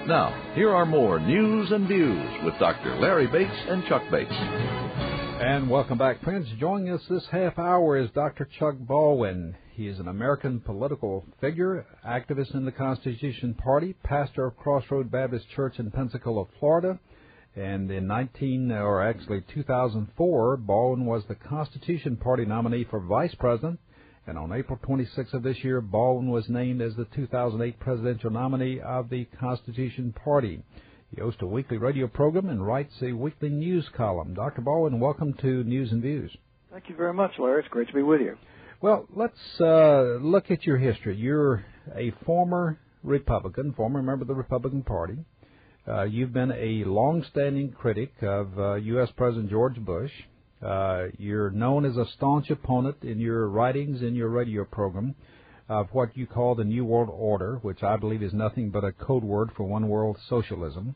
Now, here are more News and Views with Dr. Larry Bates and Chuck Bates. And welcome back, friends. Joining us this half hour is Dr. Chuck Baldwin. He is an American political figure, activist in the Constitution Party, pastor of Crossroad Baptist Church in Pensacola, Florida. And in 2004, Baldwin was the Constitution Party nominee for vice president. And on April 26th of this year, Baldwin was named as the 2008 presidential nominee of the Constitution Party. He hosts a weekly radio program and writes a weekly news column. Dr. Baldwin, welcome to News and Views. Thank you very much, Larry. It's great to be with you. Well, let's look at your history. You're a former Republican, former member of the Republican Party. You've been a long-standing critic of U.S. President George Bush. You're known as a staunch opponent in your writings in your radio program of what you call the New World Order, which I believe is nothing but a code word for one world socialism,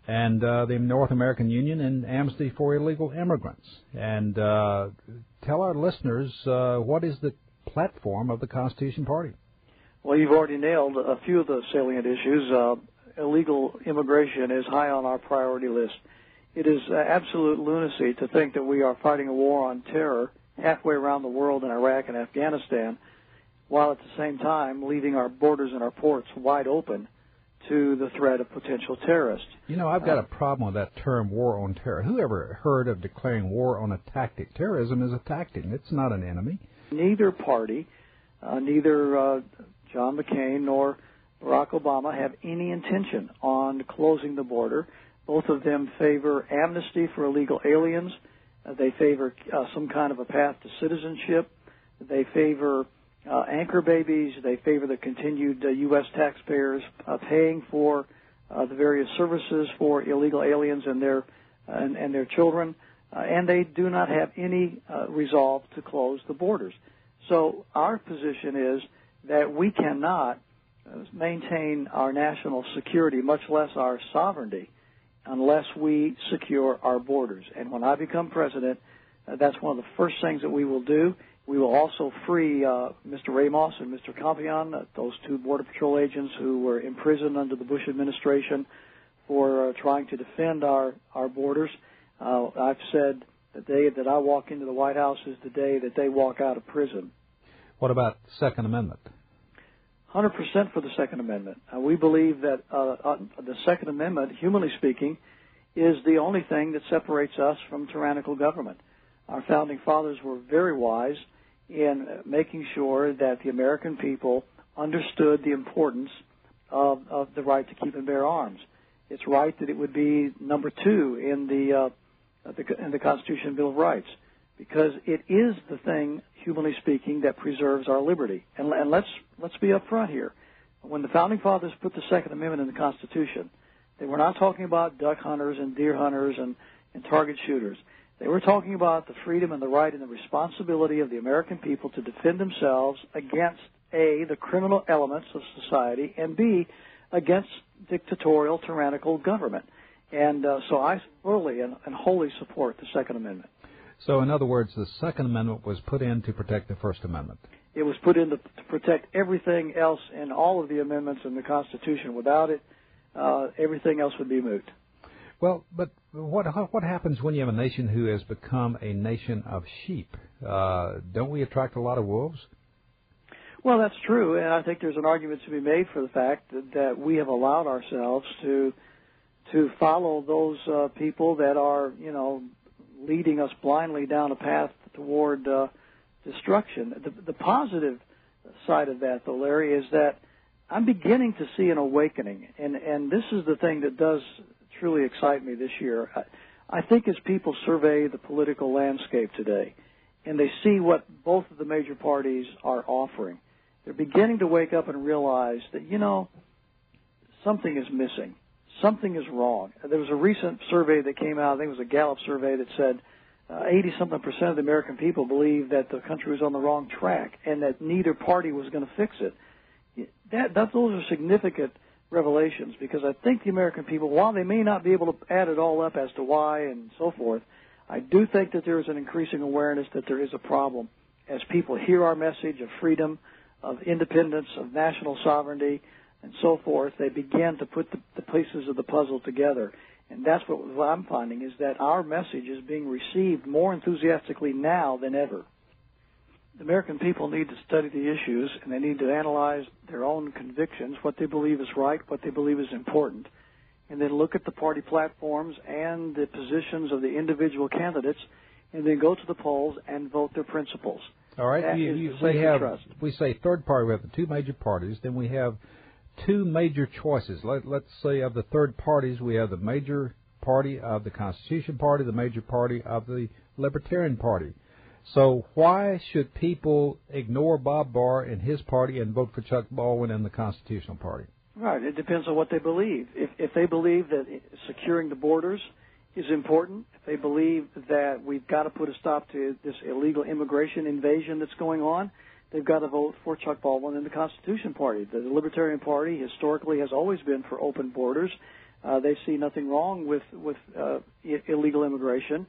and the North American Union and amnesty for illegal immigrants. And tell our listeners what is the platform of the Constitution Party. Well, you've already nailed a few of the salient issues. Illegal immigration is high on our priority list. It is absolute lunacy to think that we are fighting a war on terror halfway around the world in Iraq and Afghanistan, while at the same time leaving our borders and our ports wide open to the threat of potential terrorists. You know, I've got a problem with that term, war on terror. Who ever heard of declaring war on a tactic? Terrorism is a tactic. It's not an enemy. Neither party, neither John McCain nor Barack Obama have any intention on closing the border. Both of them favor amnesty for illegal aliens. They favor some kind of a path to citizenship. They favor anchor babies. They favor the continued U.S. taxpayers paying for the various services for illegal aliens and their children. And they do not have any resolve to close the borders. So our position is that we cannot maintain our national security, much less our sovereignty, unless we secure our borders. And when I become president, that's one of the first things that we will do. We will also free Mr. Ramos and Mr. Campion, those two Border Patrol agents who were imprisoned under the Bush administration for trying to defend our borders. I've said the day that I walk into the White House is the day that they walk out of prison. What about the Second Amendment? 100% for the Second Amendment. We believe that the Second Amendment, humanly speaking, is the only thing that separates us from tyrannical government. Our founding fathers were very wise in making sure that the American people understood the importance of the right to keep and bear arms. It's right that it would be number 2 in the Constitution Bill of Rights, because it is the thing, humanly speaking, that preserves our liberty. And let's be up front here. When the Founding Fathers put the Second Amendment in the Constitution, they were not talking about duck hunters and deer hunters and target shooters. They were talking about the freedom and the right and the responsibility of the American people to defend themselves against, A, the criminal elements of society, and B, against dictatorial, tyrannical government. And so I fully and wholly support the Second Amendment. So, in other words, the Second Amendment was put in to protect the First Amendment. It was put in to protect everything else in all of the amendments in the Constitution. Without it, everything else would be moot. Well, but what happens when you have a nation who has become a nation of sheep? Don't we attract a lot of wolves? Well, that's true, and I think there's an argument to be made for the fact that we have allowed ourselves to follow those people that are, leading us blindly down a path toward destruction. The positive side of that, though, Larry, is that I'm beginning to see an awakening, and this is the thing that does truly excite me this year. I think as people survey the political landscape today, and they see what both of the major parties are offering, they're beginning to wake up and realize that, something is missing. Something is wrong. There was a recent survey that came out, I think it was a Gallup survey, that said 80-something% of the American people believe that the country was on the wrong track and that neither party was going to fix it. Those are significant revelations, because I think the American people, while they may not be able to add it all up as to why and so forth, I do think that there is an increasing awareness that there is a problem as people hear our message of freedom, of independence, of national sovereignty, and so forth, they begin to put the pieces of the puzzle together. And that's what I'm finding, is that our message is being received more enthusiastically now than ever. The American people need to study the issues, and they need to analyze their own convictions, what they believe is right, what they believe is important, and then look at the party platforms and the positions of the individual candidates, and then go to the polls and vote their principles. All right. We say third party. We have the two major parties. Then we have two major choices. Let's say of the third parties, we have the major party of the Constitution Party, the major party of the Libertarian Party. So why should people ignore Bob Barr and his party and vote for Chuck Baldwin and the Constitutional Party? Right. It depends on what they believe. If they believe that securing the borders is important, if they believe that we've got to put a stop to this illegal immigration invasion that's going on, they've got to vote for Chuck Baldwin and the Constitution Party. The Libertarian Party historically has always been for open borders. They see nothing wrong with illegal immigration.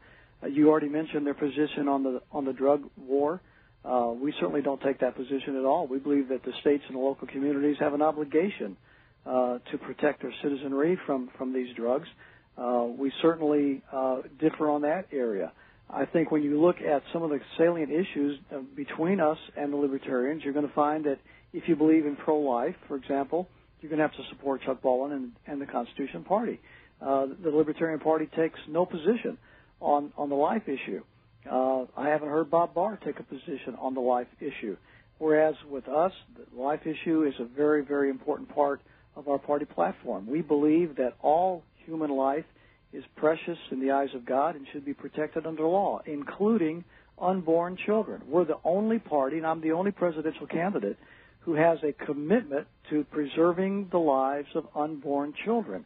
You already mentioned their position on the drug war. We certainly don't take that position at all. We believe that the states and the local communities have an obligation to protect their citizenry from these drugs. We certainly differ on that area. I think when you look at some of the salient issues between us and the Libertarians, you're going to find that if you believe in pro-life, for example, you're going to have to support Chuck Baldwin and the Constitution Party. The Libertarian Party takes no position on the life issue. I haven't heard Bob Barr take a position on the life issue, whereas with us, the life issue is a very, very important part of our party platform. We believe that all human life is precious in the eyes of God and should be protected under law, including unborn children. We're the only party, and I'm the only presidential candidate, who has a commitment to preserving the lives of unborn children.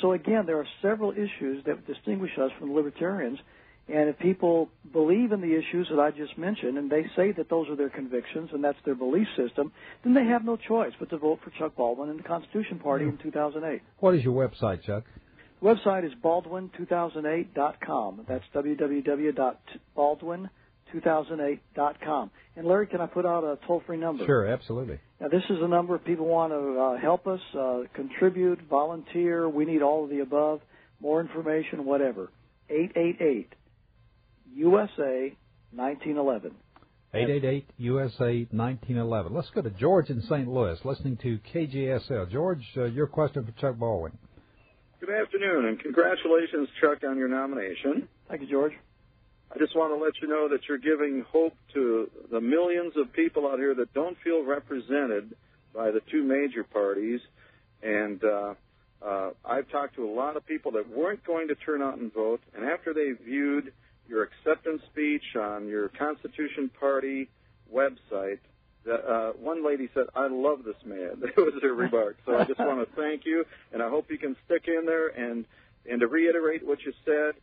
So again, there are several issues that distinguish us from the Libertarians, and if people believe in the issues that I just mentioned, and they say that those are their convictions and that's their belief system, then they have no choice but to vote for Chuck Baldwin and the Constitution Party in 2008. What is your website, Chuck? The website is Baldwin2008.com. That's www.Baldwin2008.com. And Larry, can I put out a toll-free number? Sure, absolutely. Now, this is a number if people want to help us, contribute, volunteer. We need all of the above, more information, whatever. 888-USA-1911. 888-USA-1911. Let's go to George in St. Louis, listening to KGSL. George, your question for Chuck Baldwin. Good afternoon, and congratulations, Chuck, on your nomination. Thank you, George. I just want to let you know that you're giving hope to the millions of people out here that don't feel represented by the two major parties. And I've talked to a lot of people that weren't going to turn out and vote, and after they viewed your acceptance speech on your Constitution Party website, one lady said, "I love this man." That was her remark. So I just want to thank you, and I hope you can stick in there. And to reiterate what you said,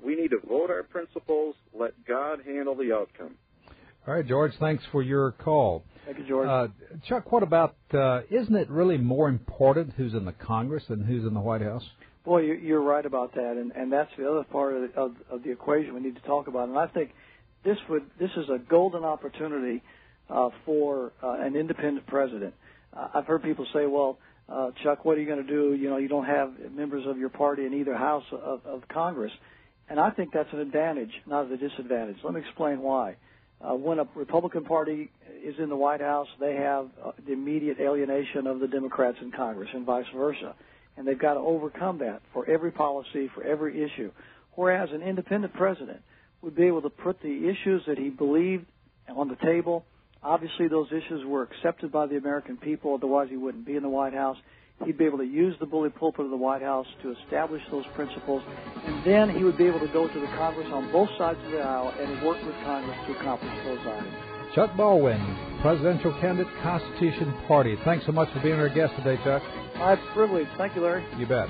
we need to vote our principles, let God handle the outcome. All right, George, thanks for your call. Thank you, George. Chuck, what about, isn't it really more important who's in the Congress than who's in the White House? Boy, you're right about that, and that's the other part of the equation we need to talk about. And I think this is a golden opportunity for an independent president. I've heard people say, well, Chuck, what are you going to do? You know, you don't have members of your party in either house of Congress. And I think that's an advantage, not a disadvantage. Let me explain why. When a Republican Party is in the White House, they have the immediate alienation of the Democrats in Congress and vice versa. And they've got to overcome that for every policy, for every issue. Whereas an independent president would be able to put the issues that he believed on the table. Obviously, those issues were accepted by the American people, otherwise he wouldn't be in the White House. He'd be able to use the bully pulpit of the White House to establish those principles, and then he would be able to go to the Congress on both sides of the aisle and work with Congress to accomplish those items. Chuck Baldwin, presidential candidate, Constitution Party. Thanks so much for being our guest today, Chuck. My privilege. Thank you, Larry. You bet.